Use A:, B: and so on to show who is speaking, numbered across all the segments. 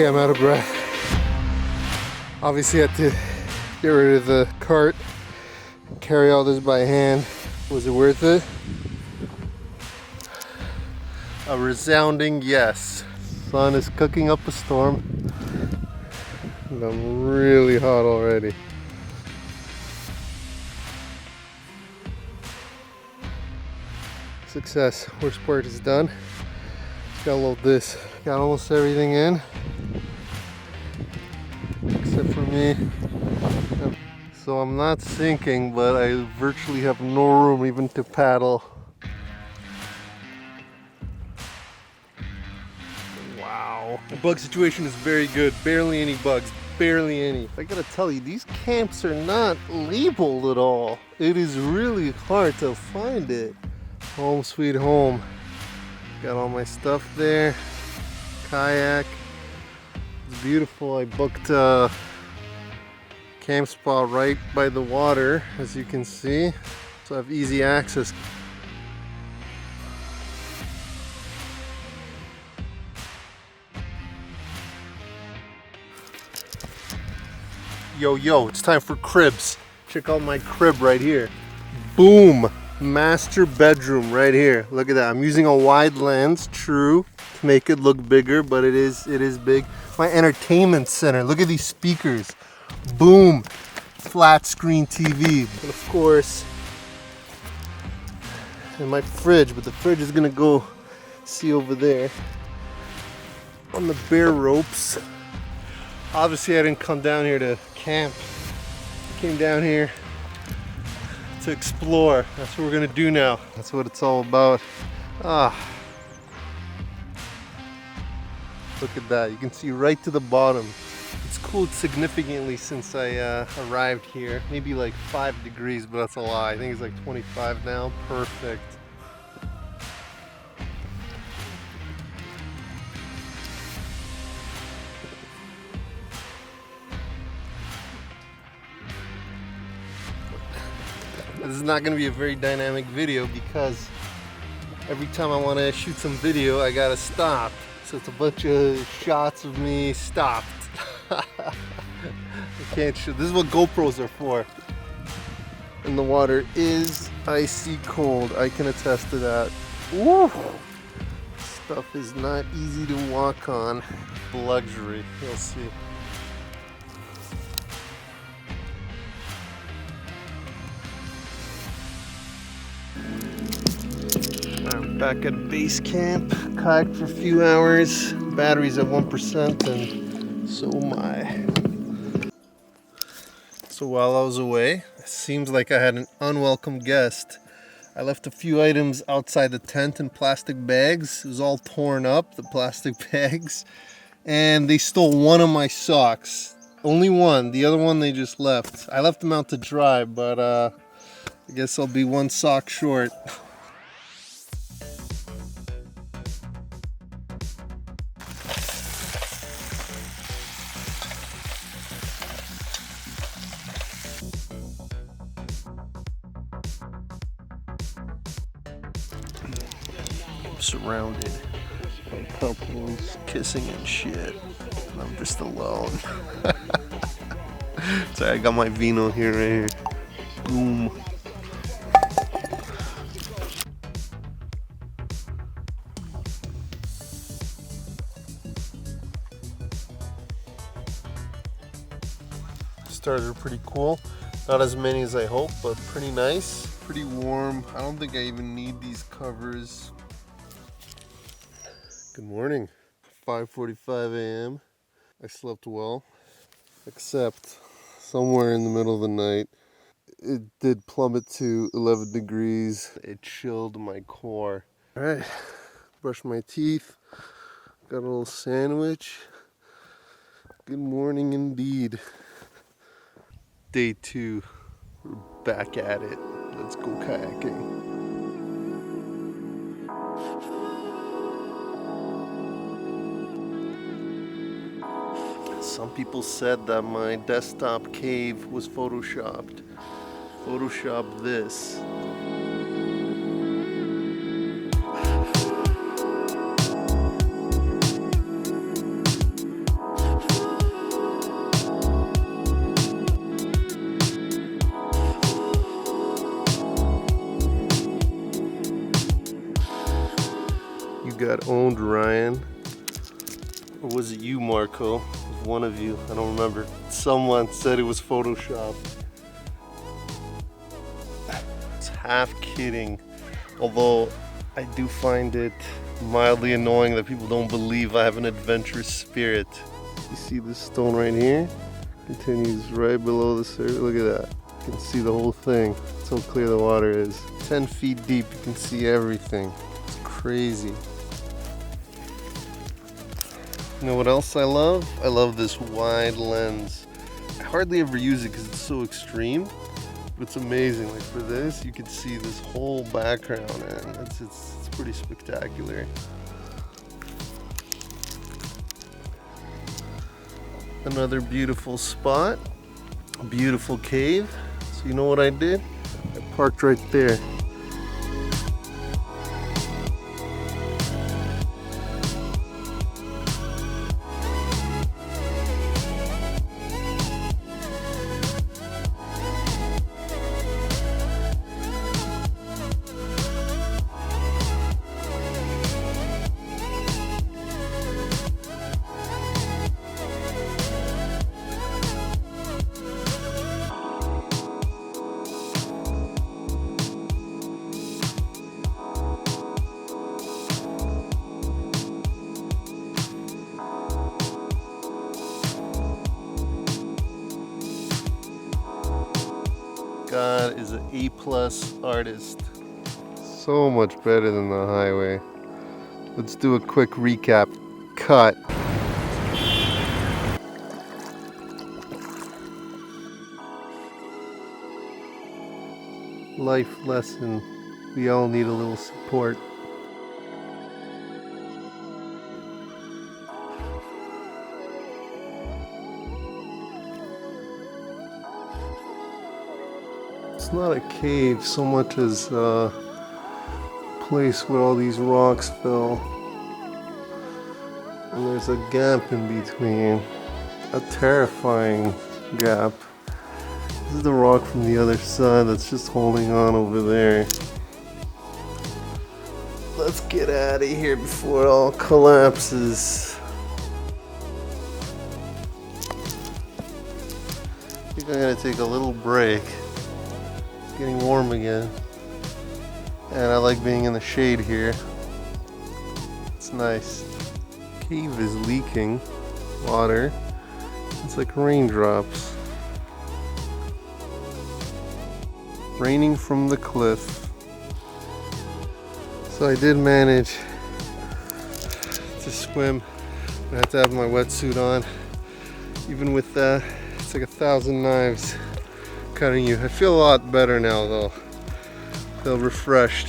A: Okay, I'm out of breath. Obviously, I had to get rid of the cart, carry all this by hand. Was it worth it? A resounding yes. Sun is cooking up a storm, and I'm really hot already. Success. Worst part is done. Just gotta load this. Got almost everything in, except for me. So I'm not sinking, but I virtually have no room even to paddle. Wow. The bug situation is very good. Barely any bugs. Barely any. I gotta tell you, these camps are not labeled at all. It is really hard to find it. Home sweet home. Got all my stuff there. Kayak. It's beautiful. I booked a camp spot right by the water, as you can see. So I have easy access. Yo, it's time for cribs. Check out my crib right here. Boom! Master bedroom right here. Look at that. I'm using a wide lens, true, to make it look bigger, but it is big. My entertainment center. Look at these speakers. Boom! Flat screen TV. And of course, and my fridge, but the fridge is gonna go see over there on the bare ropes. Obviously, I didn't come down here to camp. I came down here to explore. That's what we're gonna do now. That's what it's all about. Look at that. You can see right to the bottom. It's cooled significantly since I arrived here. Maybe like 5 degrees, but that's a lie. I think it's like 25 now. Perfect. This is not going to be a very dynamic video because every time I want to shoot some video, I gotta stop. So it's a bunch of shots of me stopped. I can't shoot. This is what GoPros are for. And the water is icy cold. I can attest to that. Woo! Stuff is not easy to walk on. Luxury, you'll see. I'm back at base camp. Kayaked for a few hours. Battery's at 1% and so am I. So while I was away, it seems like I had an unwelcome guest. I left a few items outside the tent in plastic bags. It was all torn up, the plastic bags. And they stole one of my socks. Only one. The other one they just left. I left them out to dry, but I guess I'll be one sock short. Surrounded by couples kissing and shit, and I'm just alone. Sorry, I got my vino here, right here. Boom. Stars are pretty cool. Not as many as I hoped, but pretty nice. Pretty warm. I don't think I even need these covers. Good morning. 5:45 a.m. I slept well, except somewhere in the middle of the night, it did plummet to 11 degrees. It chilled my core. All right, brushed my teeth, got a little sandwich. Good morning indeed. Day 2, we're back at it. Let's go kayaking. Some people said that my desktop cave was photoshopped. Photoshop this. You got owned, Ryan. Or was it you, Marco? It was one of you. I don't remember. Someone said it was Photoshop. It's half kidding. Although I do find it mildly annoying that people don't believe I have an adventurous spirit. You see this stone right here? Continues right below the surface. Look at that. You can see the whole thing. That's how clear the water is. 10 feet deep, you can see everything. It's crazy. You know what else I love? I love this wide lens. I hardly ever use it because it's so extreme. But it's amazing. Like for this, you can see this whole background, and it's pretty spectacular. Another beautiful spot, a beautiful cave. So you know what I did? I parked right there. God is an A+ artist. So much better than the highway. Let's do a quick recap. Cut. Life lesson. We all need a little support. It's not a cave so much as a place where all these rocks fell. And there's a gap in between. A terrifying gap. This is the rock from the other side that's just holding on over there. Let's get out of here before it all collapses. I think I'm gonna take a little break. It's getting warm again. And I like being in the shade here. It's nice. Cave is leaking water. It's like raindrops. Raining from the cliff. So I did manage to swim. I had to have my wetsuit on. Even with that, it's like 1,000 knives cutting you. I feel a lot better now though. Feel refreshed.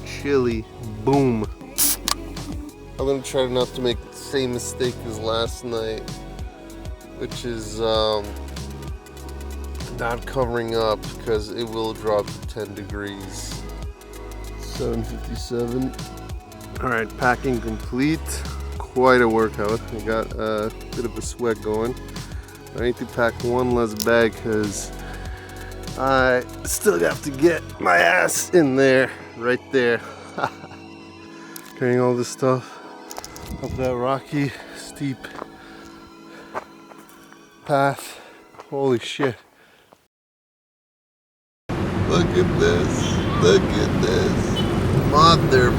A: Chilly. Boom. I'm gonna try not to make the same mistake as last night, which is not covering up because it will drop to 10 degrees. 7:57. All right, packing complete. Quite a workout. I got a bit of a sweat going. I need to pack one less bag because I still have to get my ass in there, right there. Carrying all this stuff up that rocky, steep path. Holy shit. Look at this. Look at this. Mother